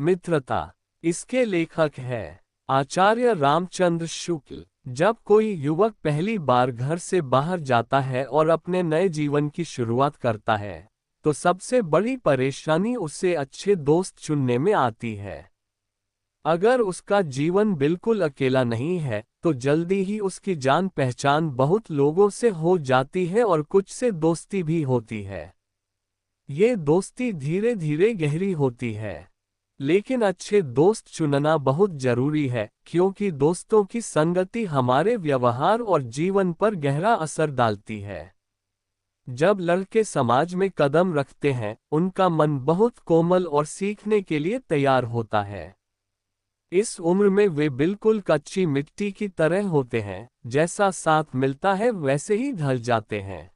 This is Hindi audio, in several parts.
मित्रता। इसके लेखक है आचार्य रामचंद्र शुक्ल। जब कोई युवक पहली बार घर से बाहर जाता है और अपने नए जीवन की शुरुआत करता है, तो सबसे बड़ी परेशानी उससे अच्छे दोस्त चुनने में आती है। अगर उसका जीवन बिल्कुल अकेला नहीं है, तो जल्दी ही उसकी जान पहचान बहुत लोगों से हो जाती है और कुछ से दोस्ती भी होती है। ये दोस्ती धीरे धीरे गहरी होती है। लेकिन अच्छे दोस्त चुनना बहुत जरूरी है, क्योंकि दोस्तों की संगति हमारे व्यवहार और जीवन पर गहरा असर डालती है। जब लड़के समाज में कदम रखते हैं, उनका मन बहुत कोमल और सीखने के लिए तैयार होता है। इस उम्र में वे बिल्कुल कच्ची मिट्टी की तरह होते हैं, जैसा साथ मिलता है वैसे ही ढल जाते हैं।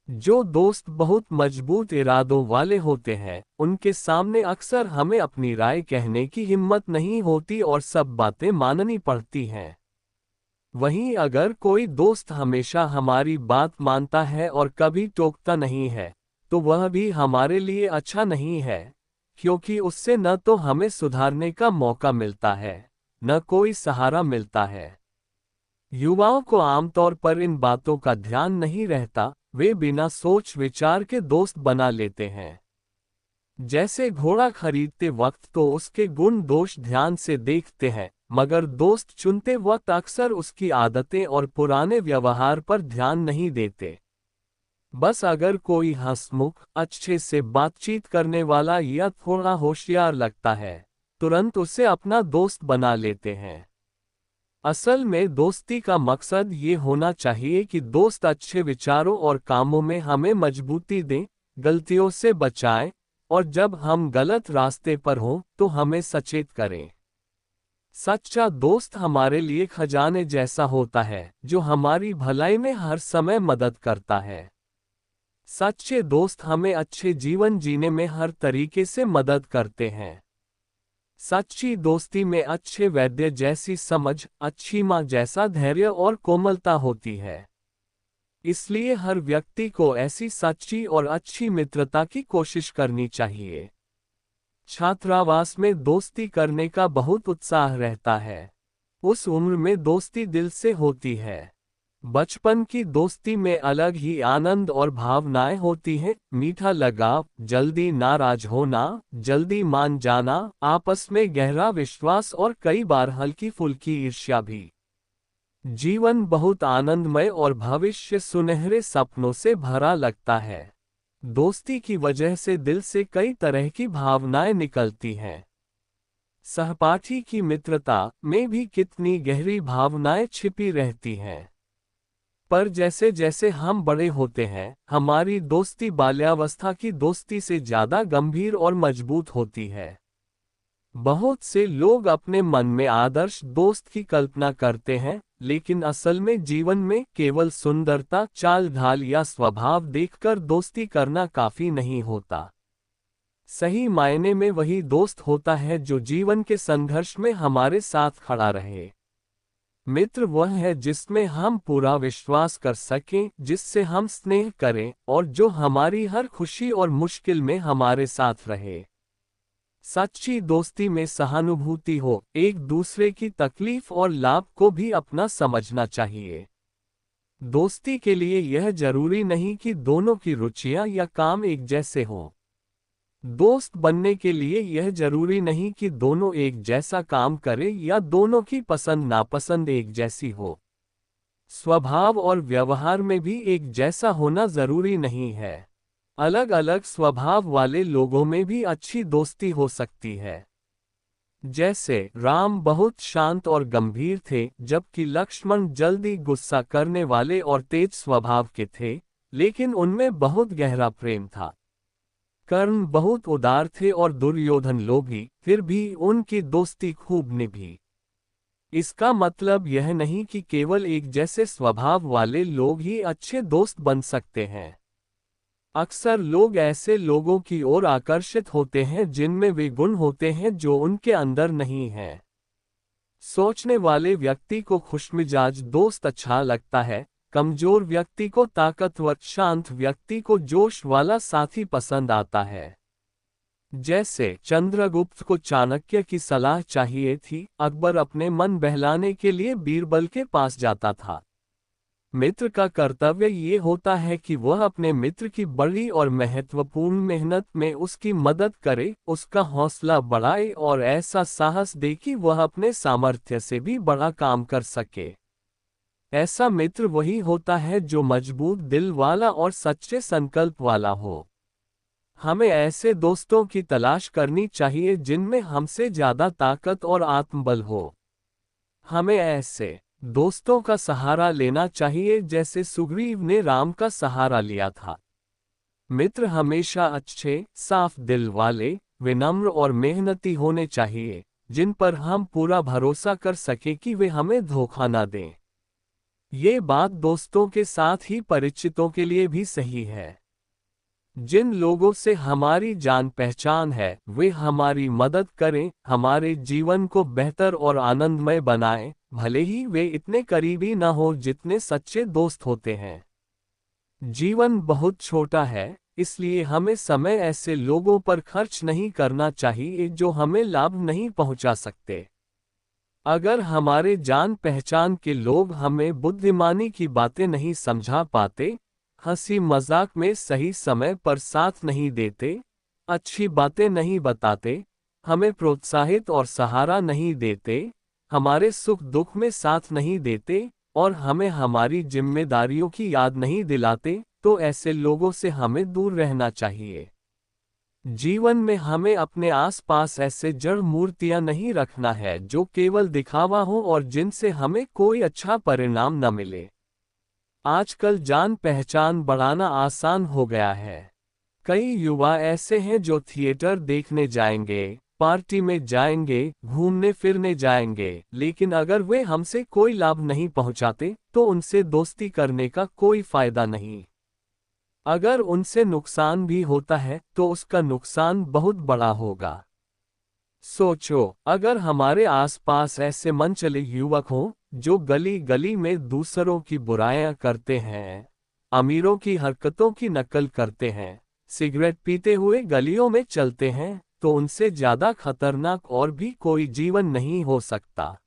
जो दोस्त बहुत मजबूत इरादों वाले होते हैं, उनके सामने अक्सर हमें अपनी राय कहने की हिम्मत नहीं होती और सब बातें माननी पड़ती हैं। वहीं अगर कोई दोस्त हमेशा हमारी बात मानता है और कभी टोकता नहीं है, तो वह भी हमारे लिए अच्छा नहीं है, क्योंकि उससे न तो हमें सुधारने का मौका मिलता है, न कोई सहारा मिलता है। युवाओं को आमतौर पर इन बातों का ध्यान नहीं रहता, वे बिना सोच विचार के दोस्त बना लेते हैं। जैसे घोड़ा खरीदते वक्त तो उसके गुण दोष ध्यान से देखते हैं, मगर दोस्त चुनते वक्त अक्सर उसकी आदतें और पुराने व्यवहार पर ध्यान नहीं देते। बस अगर कोई हंसमुख, अच्छे से बातचीत करने वाला या थोड़ा होशियार लगता है, तुरंत उसे अपना दोस्त बना लेते हैं। असल में दोस्ती का मकसद ये होना चाहिए कि दोस्त अच्छे विचारों और कामों में हमें मजबूती दें, गलतियों से बचाएं, और जब हम गलत रास्ते पर हों तो हमें सचेत करें। सच्चा दोस्त हमारे लिए खजाने जैसा होता है, जो हमारी भलाई में हर समय मदद करता है। सच्चे दोस्त हमें अच्छे जीवन जीने में हर तरीके से मदद करते हैं। सच्ची दोस्ती में अच्छे वैद्य जैसी समझ, अच्छी माँ जैसा धैर्य और कोमलता होती है। इसलिए हर व्यक्ति को ऐसी सच्ची और अच्छी मित्रता की कोशिश करनी चाहिए। छात्रावास में दोस्ती करने का बहुत उत्साह रहता है। उस उम्र में दोस्ती दिल से होती है। बचपन की दोस्ती में अलग ही आनंद और भावनाएं होती हैं, मीठा लगाव, जल्दी नाराज होना, जल्दी मान जाना, आपस में गहरा विश्वास और कई बार हल्की फुल्की ईर्ष्या भी। जीवन बहुत आनंदमय और भविष्य सुनहरे सपनों से भरा लगता है। दोस्ती की वजह से दिल से कई तरह की भावनाएं निकलती हैं। सहपाठी की मित्रता में भी कितनी गहरी भावनाएं छिपी रहती हैं। पर जैसे जैसे हम बड़े होते हैं, हमारी दोस्ती बाल्यावस्था की दोस्ती से ज्यादा गंभीर और मजबूत होती है। बहुत से लोग अपने मन में आदर्श दोस्त की कल्पना करते हैं, लेकिन असल में जीवन में केवल सुंदरता, चाल ढाल या स्वभाव देखकर दोस्ती करना काफी नहीं होता। सही मायने में वही दोस्त होता है जो जीवन के संघर्ष में हमारे साथ खड़ा रहे। मित्र वह है जिसमें हम पूरा विश्वास कर सकें, जिससे हम स्नेह करें और जो हमारी हर खुशी और मुश्किल में हमारे साथ रहे। सच्ची दोस्ती में सहानुभूति हो, एक दूसरे की तकलीफ और लाभ को भी अपना समझना चाहिए। दोस्ती के लिए यह जरूरी नहीं कि दोनों की रुचियां या काम एक जैसे हों। दोस्त बनने के लिए यह जरूरी नहीं कि दोनों एक जैसा काम करें या दोनों की पसंद नापसंद एक जैसी हो। स्वभाव और व्यवहार में भी एक जैसा होना जरूरी नहीं है। अलग अलग स्वभाव वाले लोगों में भी अच्छी दोस्ती हो सकती है। जैसे राम बहुत शांत और गंभीर थे, जबकि लक्ष्मण जल्दी गुस्सा करने वाले और तेज स्वभाव के थे, लेकिन उनमें बहुत गहरा प्रेम था। कर्ण बहुत उदार थे और दुर्योधन लोभी, फिर भी उनकी दोस्ती खूब निभी। इसका मतलब यह नहीं कि केवल एक जैसे स्वभाव वाले लोग ही अच्छे दोस्त बन सकते हैं। अक्सर लोग ऐसे लोगों की ओर आकर्षित होते हैं जिनमें वे गुण होते हैं जो उनके अंदर नहीं हैं। सोचने वाले व्यक्ति को खुशमिजाज दोस्त अच्छा लगता है, कमजोर व्यक्ति को ताकतवर, शांत व्यक्ति को जोश वाला साथी पसंद आता है। जैसे चंद्रगुप्त को चाणक्य की सलाह चाहिए थी, अकबर अपने मन बहलाने के लिए बीरबल के पास जाता था। मित्र का कर्तव्य ये होता है कि वह अपने मित्र की बड़ी और महत्वपूर्ण मेहनत में उसकी मदद करे, उसका हौसला बढ़ाए और ऐसा साहस दे कि वह अपने सामर्थ्य से भी बड़ा काम कर सके। ऐसा मित्र वही होता है जो मजबूत दिल वाला और सच्चे संकल्प वाला हो। हमें ऐसे दोस्तों की तलाश करनी चाहिए जिनमें हमसे ज्यादा ताकत और आत्मबल हो। हमें ऐसे दोस्तों का सहारा लेना चाहिए जैसे सुग्रीव ने राम का सहारा लिया था। मित्र हमेशा अच्छे, साफ दिल वाले, विनम्र और मेहनती होने चाहिए, जिन पर हम पूरा भरोसा कर सके कि वे हमें धोखा न दें। ये बात दोस्तों के साथ ही परिचितों के लिए भी सही है। जिन लोगों से हमारी जान पहचान है, वे हमारी मदद करें, हमारे जीवन को बेहतर और आनंदमय बनाएं, भले ही वे इतने करीबी न हो जितने सच्चे दोस्त होते हैं। जीवन बहुत छोटा है, इसलिए हमें समय ऐसे लोगों पर खर्च नहीं करना चाहिए जो हमें लाभ नहीं पहुंचा सकते। अगर हमारे जान पहचान के लोग हमें बुद्धिमानी की बातें नहीं समझा पाते, हंसी मजाक में सही समय पर साथ नहीं देते, अच्छी बातें नहीं बताते, हमें प्रोत्साहित और सहारा नहीं देते, हमारे सुख दुख में साथ नहीं देते और हमें हमारी जिम्मेदारियों की याद नहीं दिलाते, तो ऐसे लोगों से हमें दूर रहना चाहिए। जीवन में हमें अपने आसपास ऐसे जड़ मूर्तियां नहीं रखना है जो केवल दिखावा हो और जिनसे हमें कोई अच्छा परिणाम न मिले। आजकल जान पहचान बढ़ाना आसान हो गया है। कई युवा ऐसे हैं जो थिएटर देखने जाएंगे, पार्टी में जाएंगे, घूमने फिरने जाएंगे, लेकिन अगर वे हमसे कोई लाभ नहीं पहुंचाते तो उनसे दोस्ती करने का कोई फायदा नहीं। अगर उनसे नुकसान भी होता है तो उसका नुकसान बहुत बड़ा होगा। सोचो, अगर हमारे आसपास ऐसे मनचले युवक हों जो गली गली में दूसरों की बुराइयां करते हैं, अमीरों की हरकतों की नकल करते हैं, सिगरेट पीते हुए गलियों में चलते हैं, तो उनसे ज्यादा खतरनाक और भी कोई जीवन नहीं हो सकता।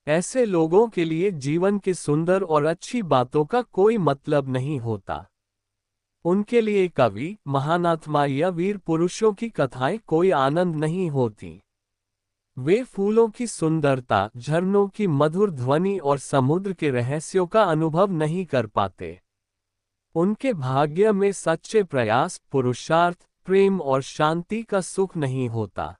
ऐसे लोगों के लिए जीवन की सुंदर और अच्छी बातों का कोई मतलब नहीं होता। उनके लिए कवि, महानात्मा या वीर पुरुषों की कथाएं कोई आनंद नहीं होती। वे फूलों की सुंदरता, झरनों की मधुर ध्वनि और समुद्र के रहस्यों का अनुभव नहीं कर पाते। उनके भाग्य में सच्चे प्रयास, पुरुषार्थ, प्रेम और शांति का सुख नहीं होता।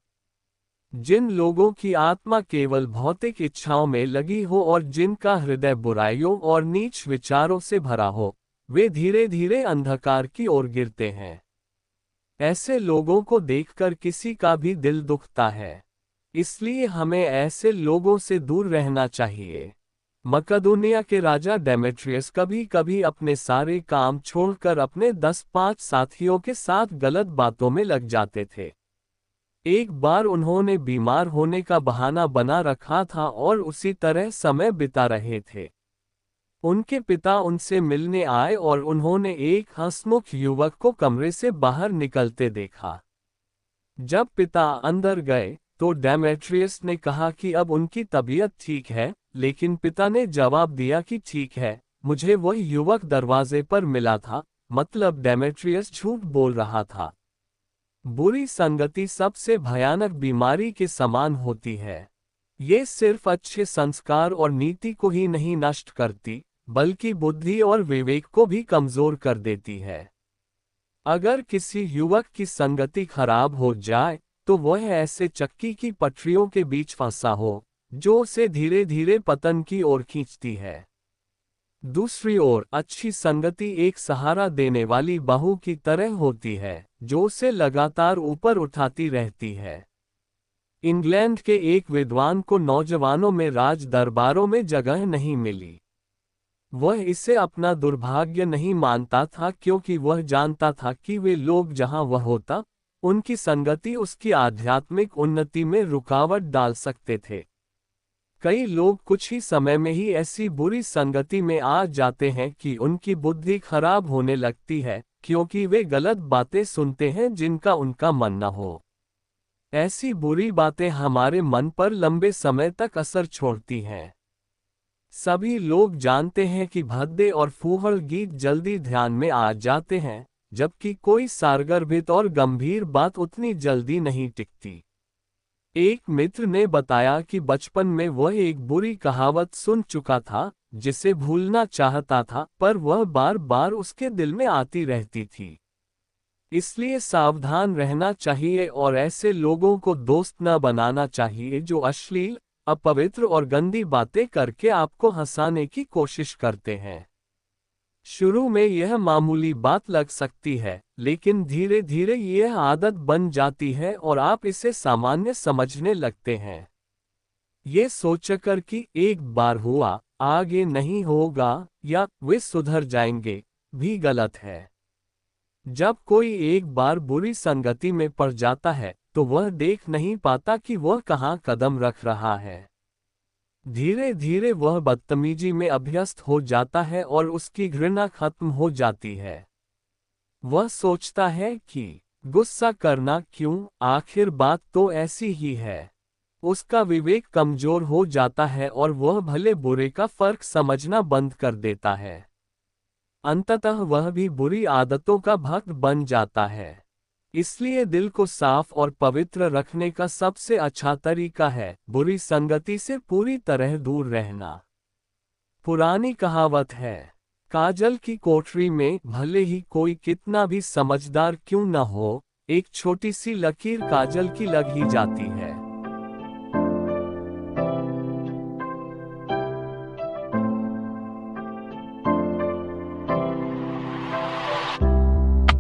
जिन लोगों की आत्मा केवल भौतिक इच्छाओं में लगी हो और जिनका हृदय बुराइयों और नीच विचारों से भरा हो, वे धीरे धीरे अंधकार की ओर गिरते हैं। ऐसे लोगों को देखकर किसी का भी दिल दुखता है। इसलिए हमें ऐसे लोगों से दूर रहना चाहिए। मकदूनिया के राजा डेमेट्रियस कभी कभी अपने सारे काम छोड़कर अपने 10-5 साथियों के साथ गलत बातों में लग जाते थे। एक बार उन्होंने बीमार होने का बहाना बना रखा था और उसी तरह समय बिता रहे थे। उनके पिता उनसे मिलने आए और उन्होंने एक हंसमुख युवक को कमरे से बाहर निकलते देखा। जब पिता अंदर गए तो डेमेट्रियस ने कहा कि अब उनकी तबीयत ठीक है, लेकिन पिता ने जवाब दिया कि ठीक है, मुझे वह युवक दरवाजे पर मिला था, मतलब डेमेट्रियस झूठ बोल रहा था। बुरी संगति सबसे भयानक बीमारी के समान होती है। ये सिर्फ अच्छे संस्कार और नीति को ही नहीं नष्ट करती, बल्कि बुद्धि और विवेक को भी कमजोर कर देती है। अगर किसी युवक की संगति खराब हो जाए तो वह ऐसे चक्की की पटरियों के बीच फंसा हो, जो उसे धीरे धीरे पतन की ओर खींचती है। दूसरी ओर अच्छी संगति एक सहारा देने वाली बाहु की तरह होती है, जो उसे लगातार ऊपर उठाती रहती है। इंग्लैंड के एक विद्वान को नौजवानों में राज दरबारों में जगह नहीं मिली। वह इसे अपना दुर्भाग्य नहीं मानता था, क्योंकि वह जानता था कि वे लोग जहां वह होता, उनकी संगति उसकी आध्यात्मिक उन्नति में रुकावट डाल सकते थे। कई लोग कुछ ही समय में ही ऐसी बुरी संगति में आ जाते हैं कि उनकी बुद्धि खराब होने लगती है, क्योंकि वे गलत बातें सुनते हैं जिनका उनका मन न हो। ऐसी बुरी बातें हमारे मन पर लंबे समय तक असर छोड़ती हैं। सभी लोग जानते हैं कि भद्दे और फूहड़ गीत जल्दी ध्यान में आ जाते हैं, जबकि कोई सारगर्भित और गंभीर बात उतनी जल्दी नहीं टिकती। एक मित्र ने बताया कि बचपन में वह एक बुरी कहावत सुन चुका था, जिसे भूलना चाहता था, पर वह बार बार उसके दिल में आती रहती थी। इसलिए सावधान रहना चाहिए और ऐसे लोगों को दोस्त न बनाना चाहिए जो अश्लील, अपवित्र और गंदी बातें करके आपको हंसाने की कोशिश करते हैं। शुरू में यह मामूली बात लग सकती है, लेकिन धीरे धीरे यह आदत बन जाती है और आप इसे सामान्य समझने लगते हैं। ये सोचकर कि एक बार हुआ, आगे नहीं होगा या वे सुधर जाएंगे, भी गलत है। जब कोई एक बार बुरी संगति में पड़ जाता है, तो वह देख नहीं पाता कि वह कहाँ कदम रख रहा है। धीरे धीरे वह बदतमीजी में अभ्यस्त हो जाता है और उसकी घृणा खत्म हो जाती है। वह सोचता है कि गुस्सा करना क्यों, आखिर बात तो ऐसी ही है। उसका विवेक कमजोर हो जाता है और वह भले बुरे का फर्क समझना बंद कर देता है। अंततः वह भी बुरी आदतों का भक्त बन जाता है। इसलिए दिल को साफ और पवित्र रखने का सबसे अच्छा तरीका है बुरी संगति से पूरी तरह दूर रहना। पुरानी कहावत है, काजल की कोठरी में भले ही कोई कितना भी समझदार क्यों न हो, एक छोटी सी लकीर काजल की लग ही जाती है।